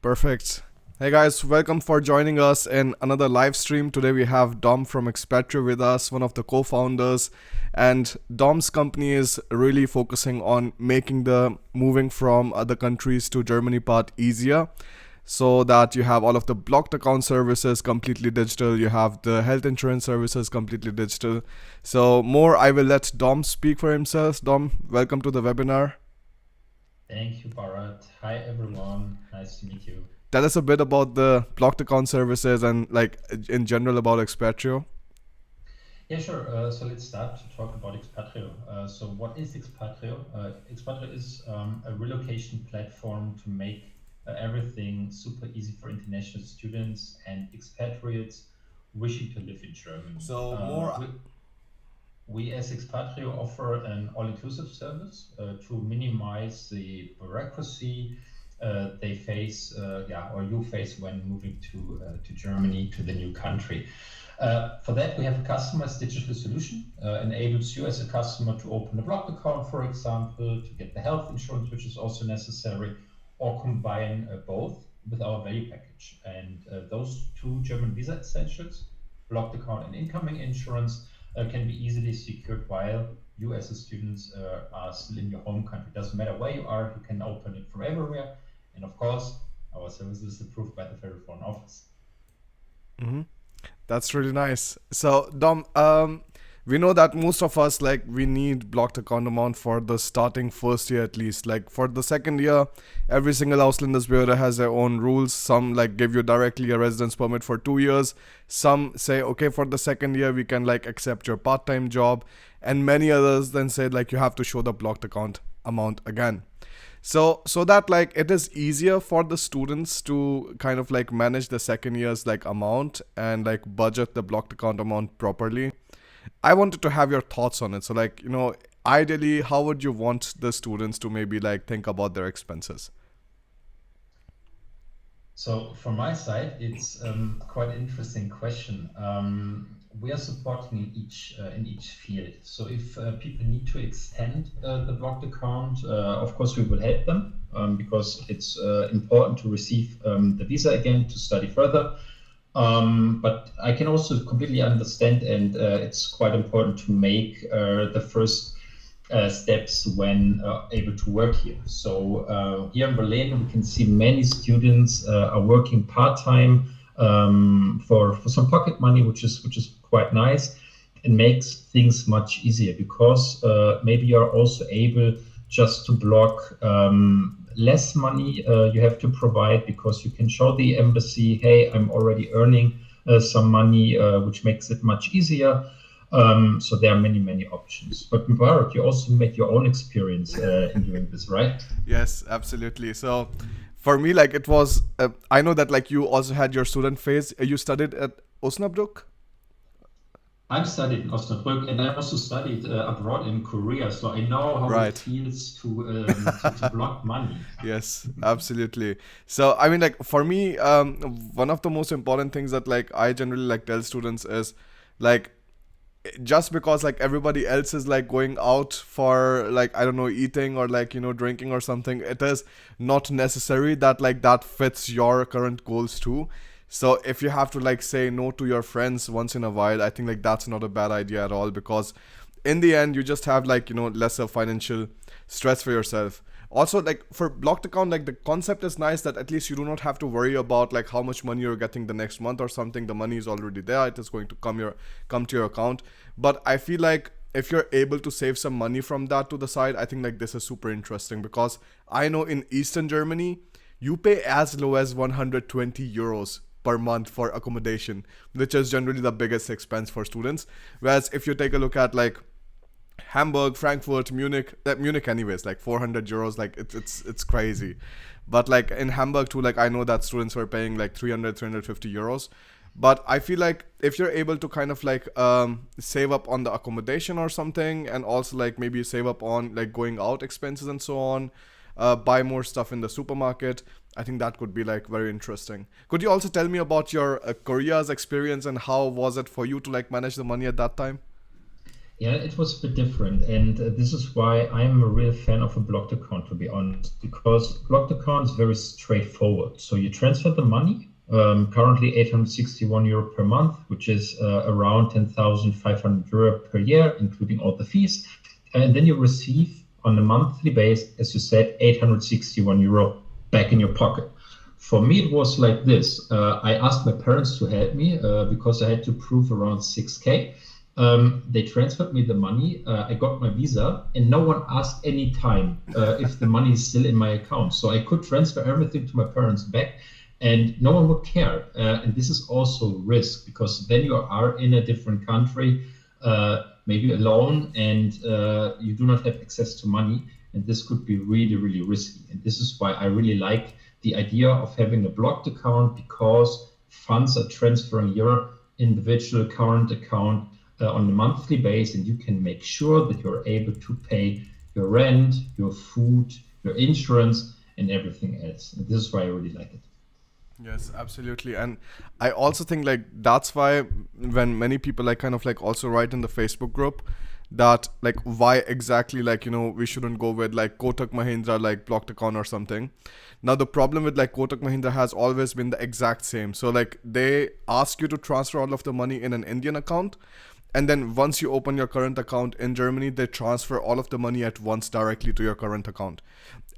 Perfect. Hey guys, welcome for joining us in another live stream. Today we have Dom from Expatrio with us, one of the co-founders. And Dom's company is really focusing on making the moving from other countries to Germany part easier so that you have all of the blocked account services completely digital, you have the health insurance services completely digital. So more I will let Dom speak for himself. Dom, welcome to the webinar. Thank you, Bharat. Hi, everyone. Nice to meet you. Tell us a bit about the blocked account services and like in general about Expatrio. Yeah, sure. So let's start to talk about Expatrio. So what is Expatrio? Expatrio is a relocation platform to make everything super easy for international students and expatriates wishing to live in Germany. So more We as Expatrio offer an all-inclusive service to minimize the bureaucracy they face, or you face when moving to Germany, to the new country. For that, we have a customized digital solution, enables you as a customer to open a blocked account, for example, to get the health insurance, which is also necessary, or combine both with our value package. And those two German visa essentials, blocked account and incoming insurance, can be easily secured while you as a student are still in your home country. Doesn't matter where you are, you can open it from everywhere. And of course, our service is approved by the Federal Foreign Office. That's really nice. So Dom, we know that most of us like we need blocked account amount for the starting first year at least. Like for the second year, every single Ausländersbehörde has their own rules. Some like give you directly a residence permit for 2 years. Some say okay for the second year we can like accept your part-time job, and many others then say like you have to show the blocked account amount again. So that like it is easier for the students to kind of like manage the second year's like amount and like budget the blocked account amount properly. I wanted to have your thoughts on it. So like, ideally how would you want the students to maybe like think about their expenses? So from my side, it's quite an interesting question. We are supporting in each field. So if people need to extend the blocked account, of course we will help them because it's important to receive the visa again to study further. But I can also completely understand, and it's quite important to make the first steps when able to work here. So here in Berlin, we can see many students are working part-time for some pocket money, which is quite nice and makes things much easier because maybe you're also able just to block less money you have to provide because you can show the embassy, hey, I'm already earning some money, which makes it much easier. So there are many options. But Mubarak, you also made your own experience in doing this, right? Yes, absolutely. So for me, like it was, I know that like you also had your student phase. You studied at Osnabrück? I'm studied in Osnabrück, and I also studied abroad in Korea, so I know how it Right. feels to block money. Yes, absolutely. So I mean like for me, one of the most important things that like I generally like tell students is like just because like everybody else is like going out for like I don't know eating or like drinking or something, it is not necessary that like that fits your current goals too. So if you have to like say no to your friends once in a while, I think like that's not a bad idea at all, because in the end you just have like lesser financial stress for yourself. Also like for blocked account, like the concept is nice that at least you do not have to worry about like how much money you're getting the next month or something. The money is already there, it is going to come to your account. But I feel like if you're able to save some money from that to the side, I think like this is super interesting, because I know in Eastern Germany you pay as low as 120 euros per month for accommodation, which is generally the biggest expense for students. Whereas if you take a look at like Hamburg, Frankfurt, Munich, Munich anyways, like 400 euros, like it's crazy. But like in Hamburg too, like I know that students were paying like 350 euros. But I feel like if you're able to kind of like save up on the accommodation or something, and also like maybe save up on like going out expenses and so on, buy more stuff in the supermarket, I think that could be like very interesting. Could you also tell me about your Korea's experience and how was it for you to like manage the money at that time? Yeah, it was a bit different, and this is why I'm a real fan of a blocked account, to be honest, because blocked account is very straightforward. So you transfer the money, currently 861 euro per month, which is around 10,500 euro per year, including all the fees, and then you receive on a monthly base, as you said, 861 euro back in your pocket. For me, it was like this. I asked my parents to help me because I had to prove around 6K. They transferred me the money. I got my visa, and no one asked any time if the money is still in my account. So I could transfer everything to my parents back, and no one would care. And this is also risk because then you are in a different country, maybe alone, and you do not have access to money. And this could be really, really risky. And this is why I really like the idea of having a blocked account because funds are transferring your individual current account on a monthly basis, and you can make sure that you're able to pay your rent, your food, your insurance, and everything else. And this is why I really like it. Yes, absolutely. And I also think like that's why when many people like kind of like also write in the Facebook group that like why exactly like we shouldn't go with like Kotak Mahindra like blocked account or something. Now the problem with like Kotak Mahindra has always been the exact same. So like they ask you to transfer all of the money in an Indian account, and then once you open your current account in Germany, they transfer all of the money at once directly to your current account.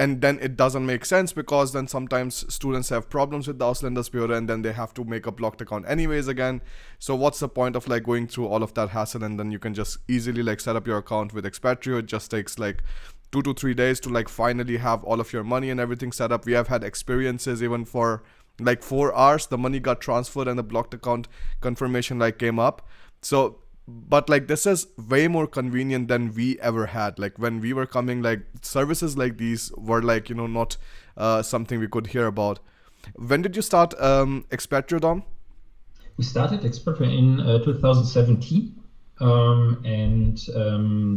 And then it doesn't make sense because then sometimes students have problems with the Ausländersbehörde and then they have to make a blocked account anyways again. So what's the point of like going through all of that hassle, and then you can just easily like set up your account with Expatrio. It just takes like 2 to 3 days to like finally have all of your money and everything set up. We have had experiences even for like 4 hours the money got transferred and the blocked account confirmation like came up. So but like this is way more convenient than we ever had. Like when we were coming, like services like these were like not something we could hear about. When did you start Expatrio, Dom? We started Expatrio in 2017, and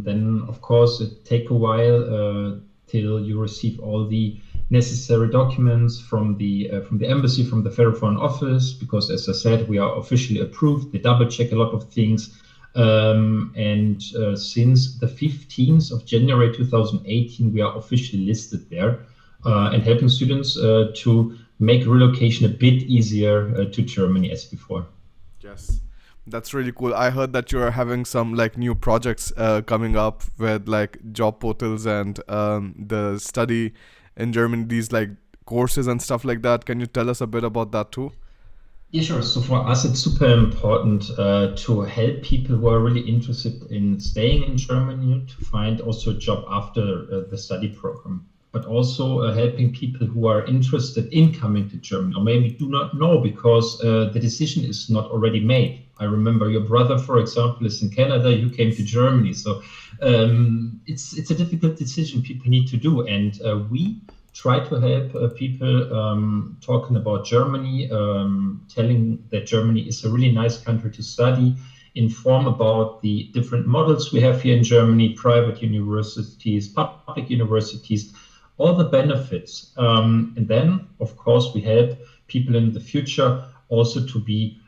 then of course it take a while till you receive all the necessary documents from the embassy, from the Federal Foreign Office, because as I said, we are officially approved. They double check a lot of things. And since the 15th of January 2018, we are officially listed there and helping students to make relocation a bit easier to Germany as before. Yes, that's really cool. I heard that you're having some like new projects coming up with like job portals and the study in Germany, these like courses and stuff like that. Can you tell us a bit about that too? Yeah, sure. So for us, it's super important to help people who are really interested in staying in Germany to find also a job after the study program, but also helping people who are interested in coming to Germany or maybe do not know because the decision is not already made. I remember your brother, for example, is in Canada. You came to Germany, so it's a difficult decision people need to do, and we try to help people talking about Germany, telling that Germany is a really nice country to study, inform about the different models we have here in Germany, private universities, public universities, all the benefits. And then, of course, we help people in the future also to be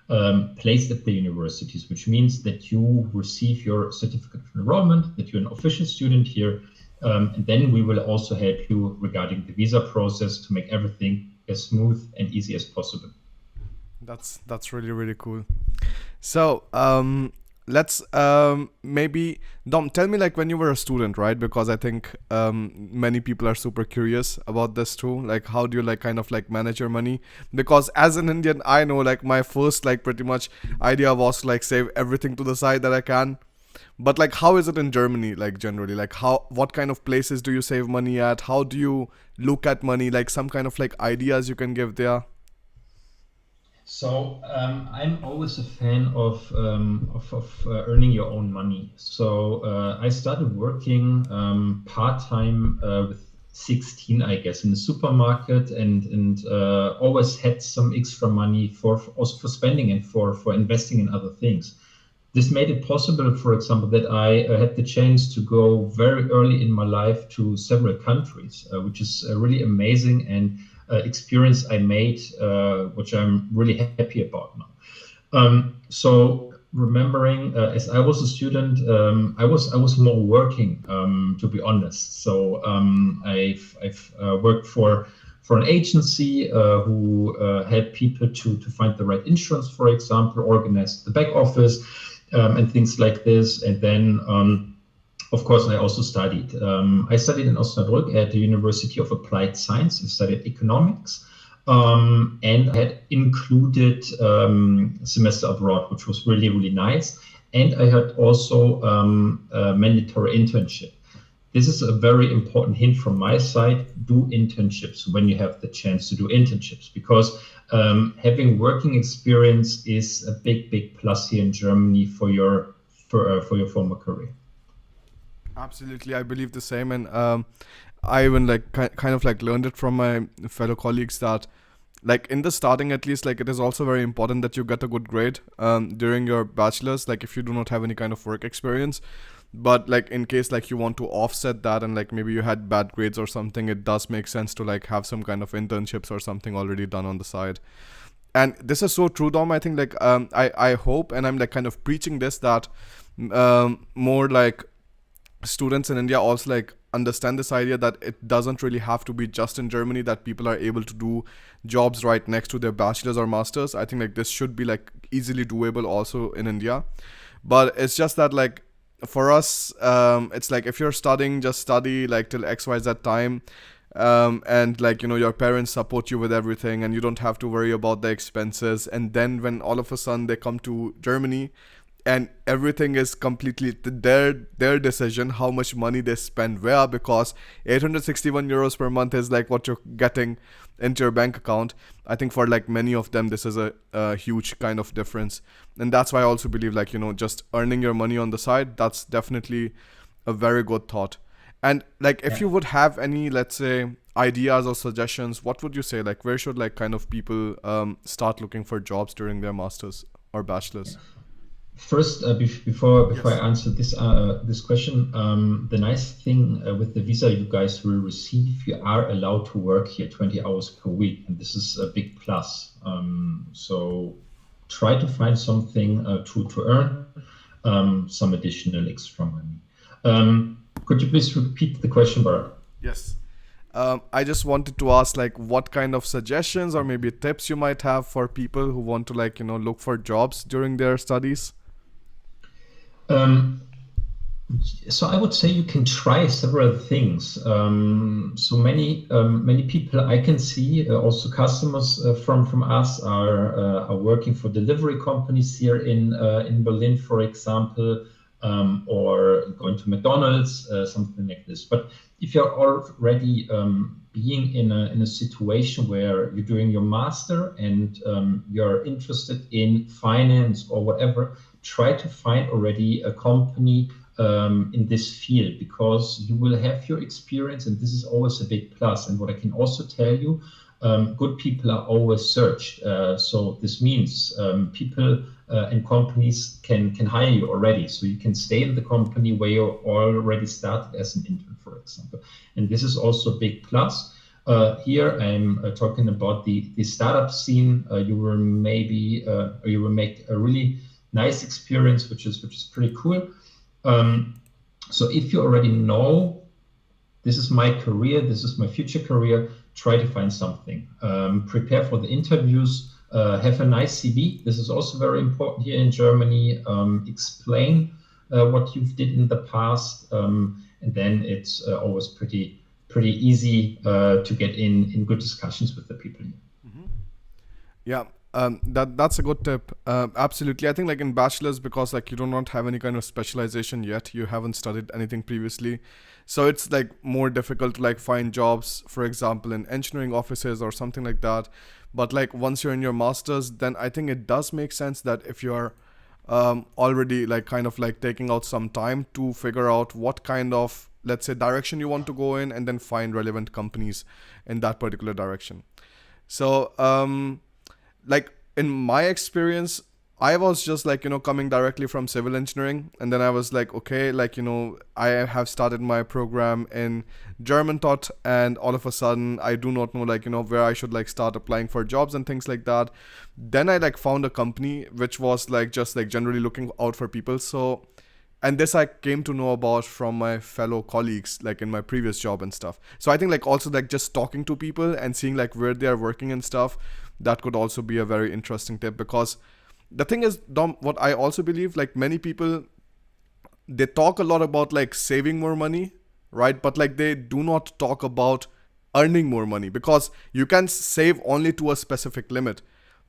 placed at the universities, which means that you receive your certificate of enrollment, that you're an official student here. And then we will also help you regarding the visa process to make everything as smooth and easy as possible. That's really really cool. So let's maybe Dom, tell me like when you were a student, right? Because I think many people are super curious about this too. Like how do you like kind of like manage your money? Because as an Indian, I know like my first like pretty much idea was to like save everything to the side that I can. But like how is it in Germany like generally? Like how what kind of places do you save money at? How do you look at money? Like some kind of like ideas you can give there? So I'm always a fan of earning your own money. So I started working part-time with 16, I guess, in the supermarket, and always had some extra money for also for spending and for investing in other things. This made it possible, for example, that I had the chance to go very early in my life to several countries, which is really amazing and experience I made, which I'm really happy about now. So remembering as I was a student, I was more working, to be honest. So I've worked for an agency who helped people to find the right insurance, for example, organize the back office, and things like this. And then, of course, I also studied. I studied in Osnabrück at the University of Applied Science. I studied economics. And I had included semester abroad, which was really, really nice. And I had also a mandatory internship. This is a very important hint from my side. Do internships when you have the chance to do internships, because having working experience is a big, big plus here in Germany for your former career. Absolutely, I believe the same, and I even like kind of like learned it from my fellow colleagues that like in the starting at least, like it is also very important that you get a good grade during your bachelor's, like if you do not have any kind of work experience. But like in case like you want to offset that and like maybe you had bad grades or something, it does make sense to like have some kind of internships or something already done on the side. And this is so true, Dom. I think like I hope, and I'm like kind of preaching this, that more like students in India also like understand this idea that it doesn't really have to be just in Germany that people are able to do jobs right next to their bachelor's or master's. I think like this should be like easily doable also in India. But it's just that like for us, it's like if you're studying, just study like till XYZ time. And like your parents support you with everything and you don't have to worry about the expenses. And then when all of a sudden they come to Germany and everything is completely their decision how much money they spend where, because 861 euros per month is like what you're getting into your bank account. I think for like many of them this is a huge kind of difference, and that's why I also believe like just earning your money on the side, that's definitely a very good thought. And like if Yeah. you would have any, let's say, ideas or suggestions, what would you say, like where should like kind of people start looking for jobs during their masters or bachelors? First, before I Yes. answer this question, the nice thing with the visa you guys will receive, you are allowed to work here 20 hours per week, and this is a big plus. So try to find something to earn some additional extra money. Could you please repeat the question, Barak? Yes. I just wanted to ask, like, what kind of suggestions or maybe tips you might have for people who want to, like, look for jobs during their studies. Um, So I would say you can try several things. So many people I can see, also customers from us are working for delivery companies here in Berlin, for example, or going to McDonald's, something like this. But if you're already being in a situation where you're doing your master and you're interested in finance or whatever, try to find already a company in this field, because you will have your experience, and this is always a big plus. And what I can also tell you, good people are always searched. So this means people and companies can hire you already. So you can stay in the company where you already started as an intern, for example. And this is also a big plus. Here I'm talking about the startup scene. You will you will make a really nice experience, which is pretty cool. So if you already know this is my career, this is my future career, try to find something. Prepare for the interviews. Have a nice CV. This is also very important here in Germany. Explain what you've did in the past, and then it's always pretty easy to get in good discussions with the people here. Yeah, that's a good tip. Absolutely, I think like in bachelor's, because like you do not have any kind of specialization yet, you haven't studied anything previously, so it's like more difficult to like find jobs, for example, in engineering offices or something like that. But like once you're in your masters, then I think it does make sense that if you're already like kind of like taking out some time to figure out what kind of, let's say, direction you want to go in, and then find relevant companies in that particular direction. So like in my experience, I was just like, coming directly from civil engineering. And then I was like, okay, like, I have started my program in German taught. And all of a sudden, I do not know, like, where I should like start applying for jobs and things like that. Then I like found a company which was like just like generally looking out for people. So, and this I came to know about from my fellow colleagues, like in my previous job and stuff. So I think like also like just talking to people and seeing like where they are working and stuff, that could also be a very interesting tip. Because the thing is, Dom, what I also believe, like many people, they talk a lot about like saving more money, right? But like they do not talk about earning more money, because you can save only to a specific limit.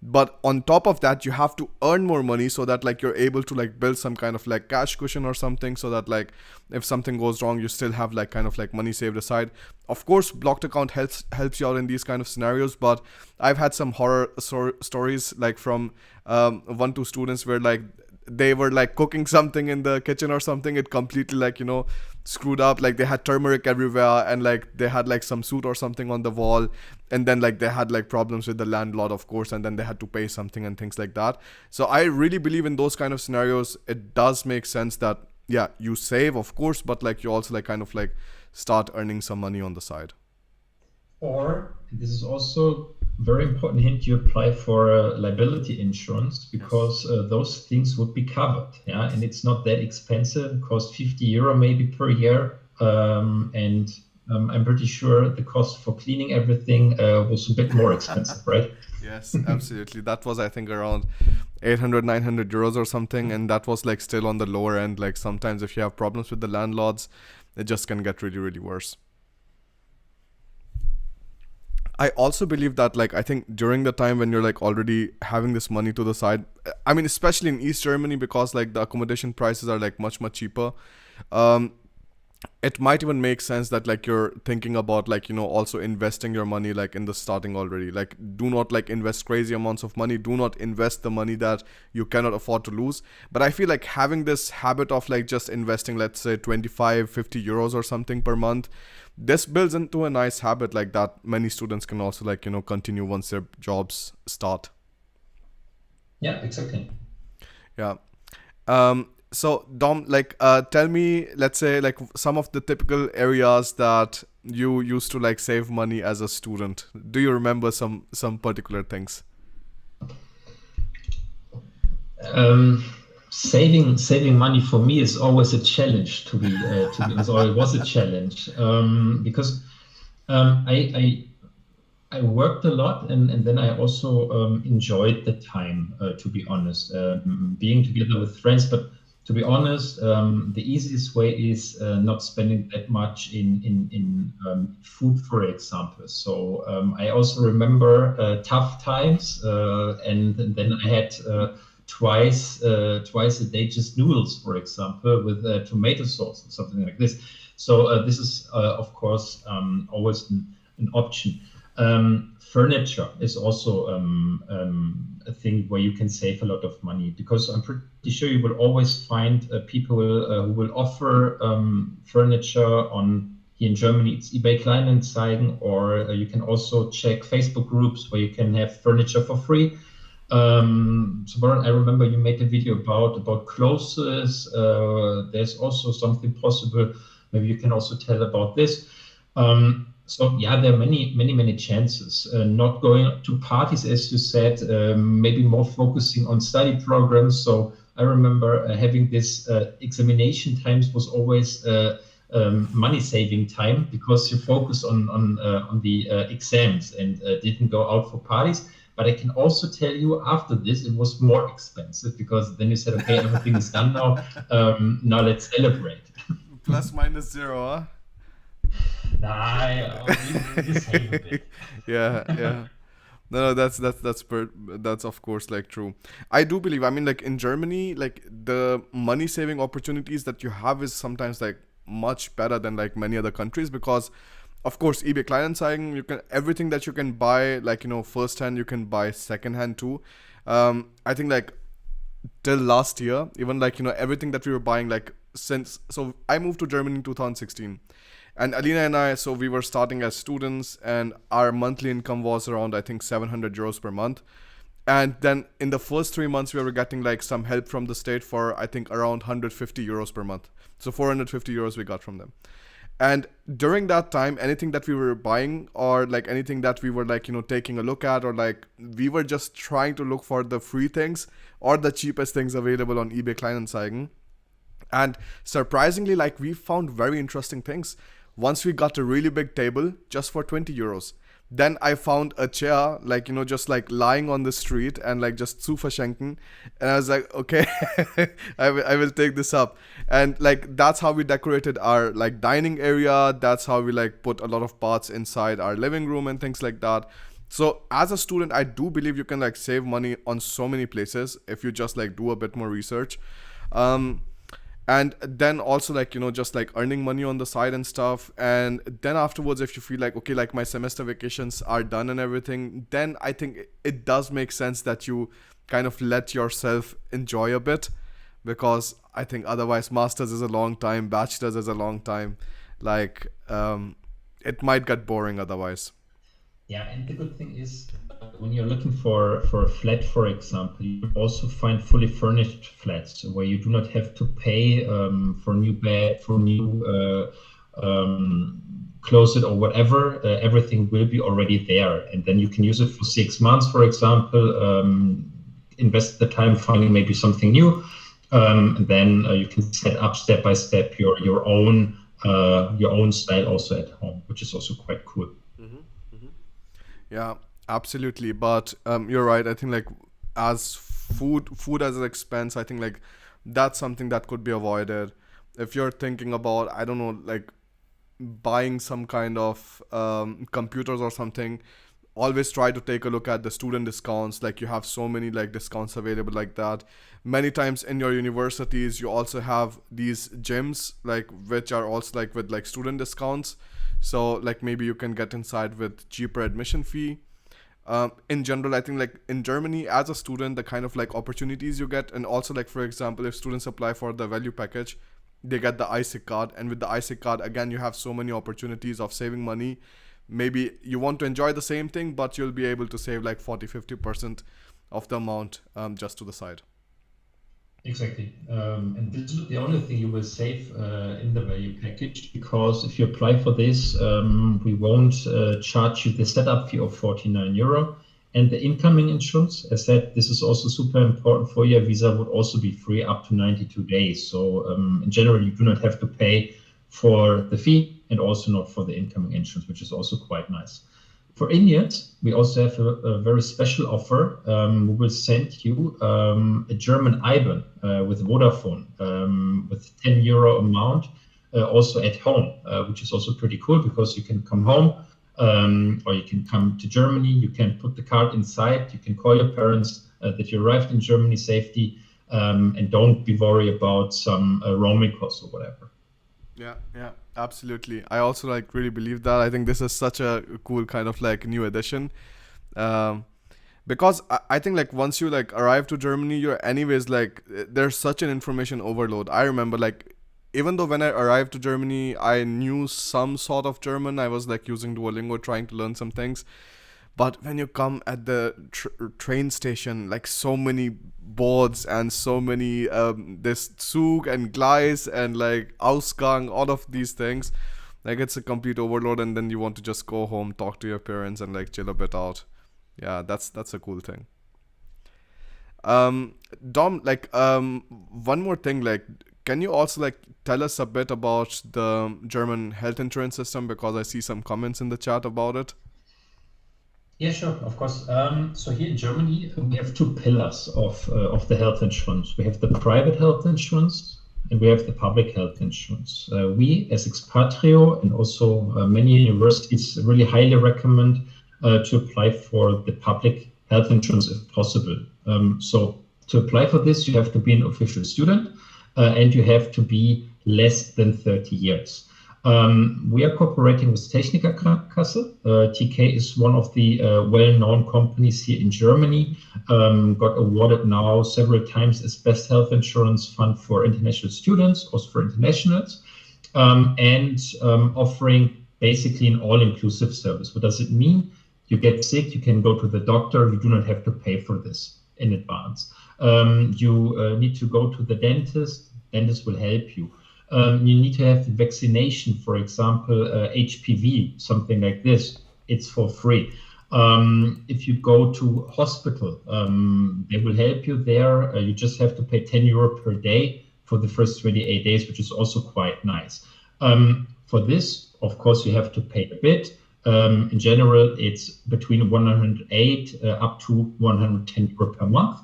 But on top of that, you have to earn more money so that like you're able to like build some kind of like cash cushion or something, so that like if something goes wrong, you still have like kind of like money saved aside. Of course, blocked account helps you out in these kind of scenarios, but I've had some horror stories like from one two students where like they were like cooking something in the kitchen or something, it completely like screwed up. Like they had turmeric everywhere, and like they had like some soot or something on the wall, and then like they had like problems with the landlord, of course, and then they had to pay something and things like that. So I really believe in those kind of scenarios, it does make sense that yeah, you save of course, but like you also like kind of like start earning some money on the side. Or this is also very important hint, you apply for liability insurance, because those things would be covered. Yeah, and it's not that expensive. It costs 50 euro maybe per year, and I'm pretty sure the cost for cleaning everything was a bit more expensive, right? Yes, absolutely. That was I think around 800, 900 euros or something, and that was like still on the lower end. Like sometimes if you have problems with the landlords, it just can get really really worse. I also believe that like I think during the time when you're like already having this money to the side, I mean especially in East Germany, because like the accommodation prices are like much cheaper. Um, it might even make sense that like you're thinking about like also investing your money like in the starting already. Like do not like invest crazy amounts of money, do not invest the money that you cannot afford to lose. But I feel like having this habit of like just investing, let's say 25 50 euros or something per month, this builds into a nice habit like that many students can also like continue once their jobs start. Yeah, exactly. Yeah. So Dom, like, tell me, let's say, like some of the typical areas that you used to like save money as a student. Do you remember some particular things? Um, saving money for me is always a challenge, to be honest, or it was a challenge, because I worked a lot, and then I also enjoyed the time, to be honest, being together with friends. But to be honest, the easiest way is not spending that much in food, for example. So I also remember tough times, and then I had twice a day just noodles, for example, with tomato sauce or something like this. So this is, of course, always an option. Furniture is also a thing where you can save a lot of money, because I'm pretty sure you will always find people who will offer furniture on, here in Germany, it's eBay Kleinanzeigen, or you can also check Facebook groups where you can have furniture for free. So Baron, I remember you made a video about clothes. There's also something possible. Maybe you can also tell about this. So yeah, there are many chances. Not going to parties, as you said, maybe more focusing on study programs. So I remember having this examination times was always money saving time, because you focus on the exams and didn't go out for parties. But I can also tell you, after this, it was more expensive, because then you said, okay, everything is done now. Now let's celebrate. Plus minus zero, huh? Nah, you save a bit. Yeah, yeah. No, that's of course like true. I do believe. I mean, like in Germany, like the money saving opportunities that you have is sometimes like much better than like many other countries, because, of course, eBay Kleinanzeigen, you can everything that you can buy like first hand, you can buy second hand too. I think like till last year, even like everything that we were buying, like since, so I moved to Germany in 2016, and Alina and I, so we were starting as students, and our monthly income was around I think 700 euros per month. And then in the first 3 months, we were getting like some help from the state for, I think, around 150 euros per month. So 450 euros we got from them. And during that time, anything that we were buying or like anything that we were like, taking a look at, or like we were just trying to look for the free things or the cheapest things available on eBay Kleinanzeigen. And surprisingly, like we found very interesting things. Once we got a really big table just for 20 euros. Then I found a chair, like, just like lying on the street and like just zu verschenken. And I was like, okay, I will take this up. And like, that's how we decorated our like dining area. That's how we like put a lot of parts inside our living room and things like that. So as a student, I do believe you can like save money on so many places if you just like do a bit more research. Um, and then also like just like earning money on the side and stuff. And then afterwards, if you feel like, okay, like my semester vacations are done and everything, then I think it does make sense that you kind of let yourself enjoy a bit, because I think otherwise masters is a long time, bachelor's is a long time, like it might get boring otherwise. Yeah, and the good thing is when you're looking for a flat, for example, you can also find fully furnished flats where you do not have to pay for new bed, for new closet or whatever. Everything will be already there, and then you can use it for 6 months, for example. Invest the time finding maybe something new, and then you can set up step by step your own style also at home, which is also quite cool. Yeah, absolutely. But you're right. I think like as food as an expense, I think like that's something that could be avoided. If you're thinking about, I don't know, like buying some kind of computers or something, always try to take a look at the student discounts. Like you have so many like discounts available like that. Many times in your universities, you also have these gyms like which are also like with like student discounts. So like maybe you can get inside with cheaper admission fee. In general, I think like in Germany as a student, the kind of like opportunities you get, and also like for example, if students apply for the value package, they get the ISIC card, and with the ISIC card again, you have so many opportunities of saving money. Maybe you want to enjoy the same thing, but you'll be able to save like 40-50% of the amount just to the side. Exactly. And this is the only thing you will save in the value package, because if you apply for this, we won't charge you the setup fee of 49 euro. And the incoming insurance, as said, this is also super important for your visa, would also be free up to 92 days. So in general, you do not have to pay for the fee and also not for the incoming insurance, which is also quite nice. For Indians, we also have a very special offer. We will send you a German IBAN with Vodafone with 10 euro amount also at home, which is also pretty cool because you can come home or you can come to Germany. You can put the card inside. You can call your parents that you arrived in Germany safely, and don't be worried about some roaming costs or whatever. Yeah, yeah, absolutely. I also like really believe that. I think this is such a cool kind of like new addition. Um, because I think like once you like arrive to Germany, you're anyways like there's such an information overload. I remember like even though when I arrived to Germany, I knew some sort of German. I was like using Duolingo trying to learn some things. But when you come at the train station, like so many boards and so many this Zug and Gleis and like Ausgang, all of these things, like it's a complete overload. And then you want to just go home, talk to your parents, and like chill a bit out. Yeah, that's a cool thing. Um, Dom, like one more thing, like can you also like tell us a bit about the German health insurance system, because I see some comments in the chat about it. Yeah, sure, of course. So here in Germany, we have two pillars of the health insurance. We have the private health insurance and we have the public health insurance. We, as Expatrio and also many universities, really highly recommend to apply for the public health insurance if possible. So to apply for this, you have to be an official student and you have to be less than 30 years. We are cooperating with Techniker Krankenkasse. TK is one of the well-known companies here in Germany, got awarded now several times as best health insurance fund for international students, also for internationals, and offering basically an all-inclusive service. What does it mean? You get sick, you can go to the doctor. You do not have to pay for this in advance. You need to go to the dentist. Dentist will help you. You need to have the vaccination, for example, HPV, something like this. It's for free. If you go to hospital, they will help you there. You just have to pay 10 euro per day for the first 28 days, which is also quite nice. For this, of course, you have to pay a bit. In general, it's between 108 up to 110 euro per month.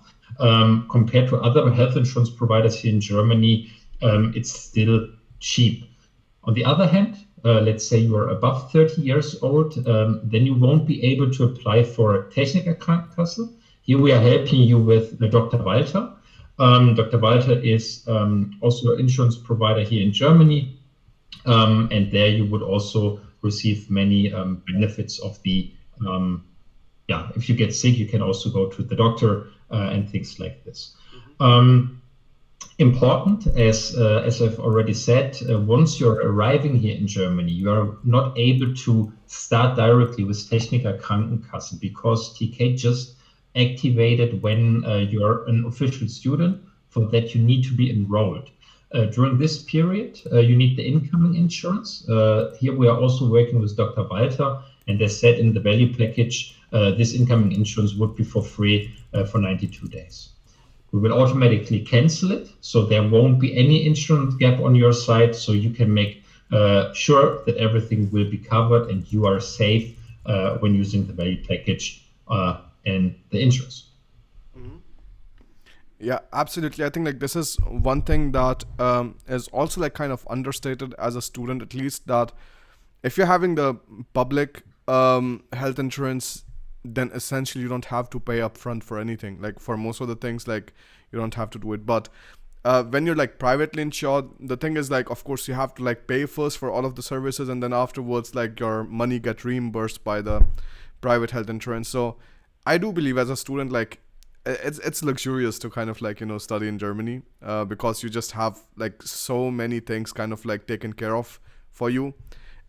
Compared to other health insurance providers here in Germany, it's still cheap. On the other hand, let's say you are above 30 years old, then you won't be able to apply for Techniker Krankenkasse. Here we are helping you with Dr. Walter. Dr. Walter is also an insurance provider here in Germany. And there you would also receive many benefits of the, if you get sick, you can also go to the doctor and things like this. Important, as I've already said, once you're arriving here in Germany, you are not able to start directly with Techniker Krankenkasse because TK just activated when you're an official student. For that, you need to be enrolled. During this period, you need the incoming insurance. Here we are also working with Dr. Walter, and they said in the value package, this incoming insurance would be for free for 92 days. We will automatically cancel it, so there won't be any insurance gap on your side, so you can make sure that everything will be covered and you are safe when using the value package and the insurance. Yeah, absolutely. I think like this is one thing that is also like kind of understated as a student, at least, that if you're having the public health insurance, then essentially you don't have to pay upfront for anything. Like for most of the things, like you don't have to do it. But when you're like privately insured, the thing is like, of course, you have to like pay first for all of the services, and then afterwards, like your money get reimbursed by the private health insurance. So I do believe as a student, like it's luxurious to kind of like study in Germany because you just have like so many things kind of like taken care of for you,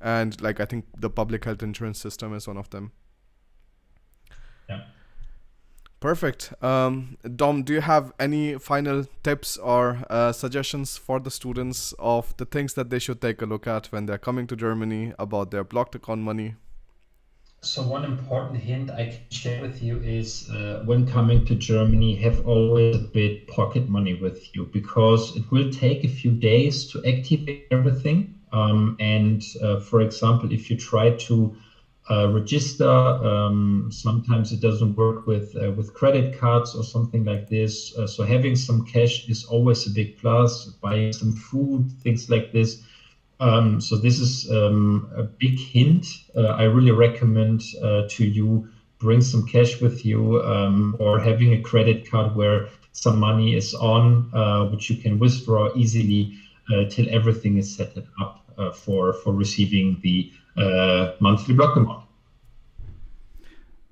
and like I think the public health insurance system is one of them. Yeah. Perfect. Dom, do you have any final tips or suggestions for the students of the things that they should take a look at when they're coming to Germany about their blocked account money? So one important hint I can share with you is when coming to Germany, have always a bit pocket money with you because it will take a few days to activate everything. For example, if you try to register, sometimes it doesn't work with credit cards or something like this. So having some cash is always a big plus. Buying some food, things like this. So this is a big hint. I really recommend to you bring some cash with you or having a credit card where some money is on, which you can withdraw easily till everything is set up for receiving the monthly block amount.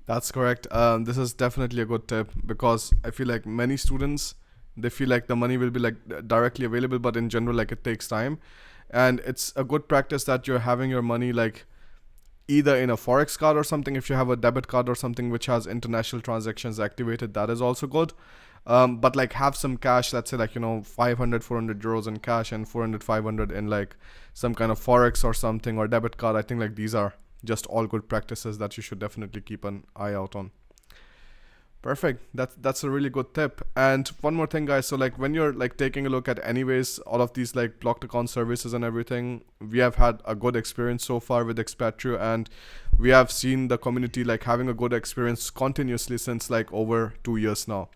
That's correct. This is definitely a good tip because I feel like many students, they feel like the money will be like directly available, but in general, like it takes time. And it's a good practice that you're having your money like either in a forex card or something. If you have a debit card or something which has international transactions activated, that is also good. But like have some cash, let's say like 500 400 euros in cash and 400 500 in like some kind of forex or something, or debit card. I think like these are just all good practices that you should definitely keep an eye out on. Perfect. That's a really good tip. And one more thing, guys. So like when you're like taking a look at anyways all of these like blocked account services and everything, we have had a good experience so far with Expatrio, and we have seen the community like having a good experience continuously since like over 2 years now.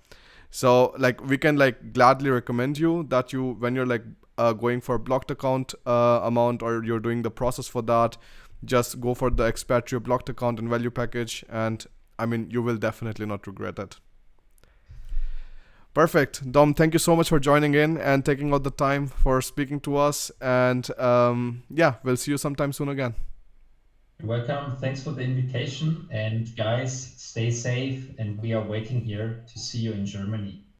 So like we can like gladly recommend you that you, when you're like going for blocked account amount, or you're doing the process for that, just go for the Expatrio blocked account and value package, and I mean, you will definitely not regret it. Perfect. Dom, thank you so much for joining in and taking out the time for speaking to us. And yeah, we'll see you sometime soon again. You're welcome. Thanks for the invitation. And guys, stay safe. And we are waiting here to see you in Germany.